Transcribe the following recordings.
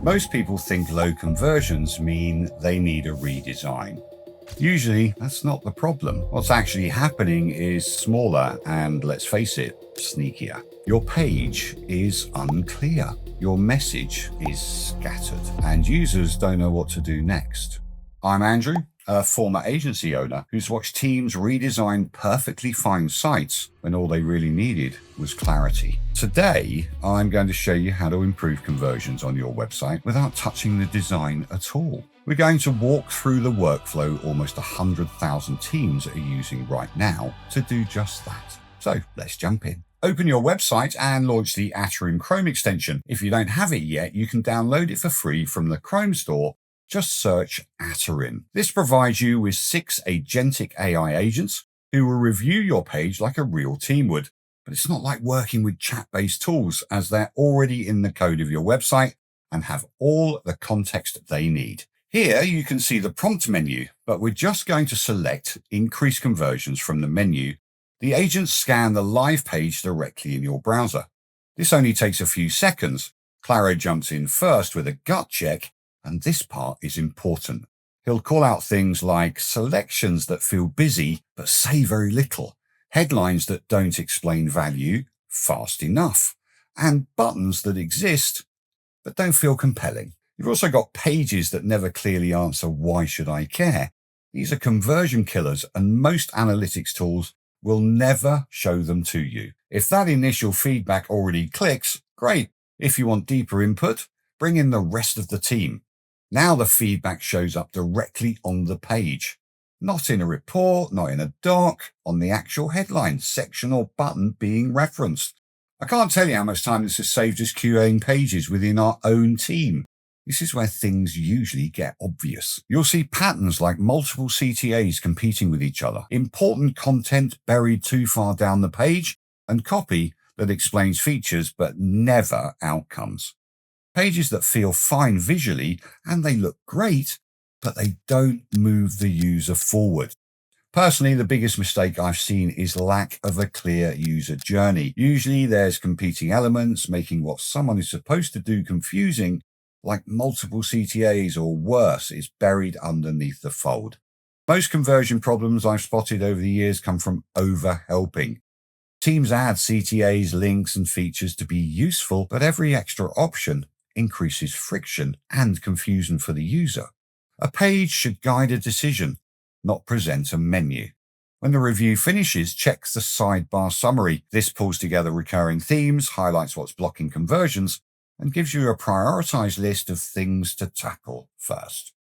Most people think low conversions mean they need a redesign. Usually, that's not the problem. What's actually happening is smaller and, let's face it, sneakier. Your page is unclear. Your message is scattered, and users don't know what to do next. I'm Andrew, a former agency owner who's watched teams redesign perfectly fine sites when all they really needed was clarity. Today, I'm going to show you how to improve conversions on your website without touching the design at all. We're going to walk through the workflow almost 100,000 teams are using right now to do just that. So let's jump in. Open your website and launch the Atarim Chrome extension. If you don't have it yet, you can download it for free from the Chrome store. Just search Atarim. This provides you with 6 agentic AI agents who will review your page like a real team would. But it's not like working with chat-based tools, as they're already in the code of your website and have all the context they need. Here you can see the prompt menu, but we're just going to select Increase Conversions from the menu. The agents scan the live page directly in your browser. This only takes a few seconds. Claro jumps in first with a gut check, and this part is important. He'll call out things like selections that feel busy but say very little, headlines that don't explain value fast enough, and buttons that exist but don't feel compelling. You've also got pages that never clearly answer why should I care. These are conversion killers, and most analytics tools will never show them to you. If that initial feedback already clicks, great. If you want deeper input, bring in the rest of the team. Now the feedback shows up directly on the page. Not in a report, not in a doc, on the actual headline, section or button being referenced. I can't tell you how much time this has saved us QAing pages within our own team. This is where things usually get obvious. You'll see patterns like multiple CTAs competing with each other, important content buried too far down the page, and copy that explains features but never outcomes. Pages that feel fine visually and they look great, but they don't move the user forward. Personally, the biggest mistake I've seen is lack of a clear user journey. Usually there's competing elements, making what someone is supposed to do confusing, like multiple CTAs or worse, is buried underneath the fold. Most conversion problems I've spotted over the years come from overhelping. Teams add CTAs, links, and features to be useful, but every extra option increases friction and confusion for the user. A page should guide a decision, not present a menu. When the review finishes, check the sidebar summary. This pulls together recurring themes, highlights what's blocking conversions, and gives you a prioritized list of things to tackle first.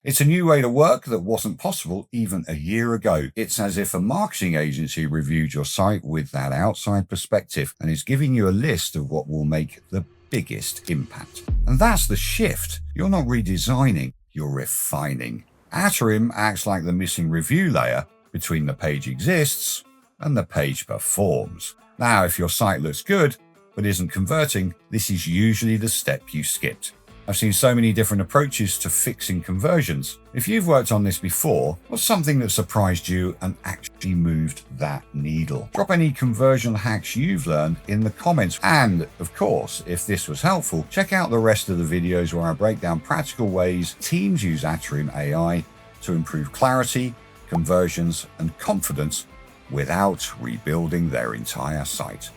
It's a new way to work that wasn't possible even a year ago. It's as if a marketing agency reviewed your site with that outside perspective and is giving you a list of what will make the biggest impact. And that's the shift. You're not redesigning, you're refining. Atarim acts like the missing review layer between the page exists and the page performs. Now, if your site looks good, but isn't converting, this is usually the step you skipped. I've seen so many different approaches to fixing conversions. If you've worked on this before, what's something that surprised you and actually moved that needle? Drop any conversion hacks you've learned in the comments. And of course, if this was helpful, check out the rest of the videos where I break down practical ways teams use Atarim AI to improve clarity, conversions, and confidence without rebuilding their entire site.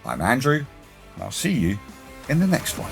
I'm Andrew, and I'll see you in the next one.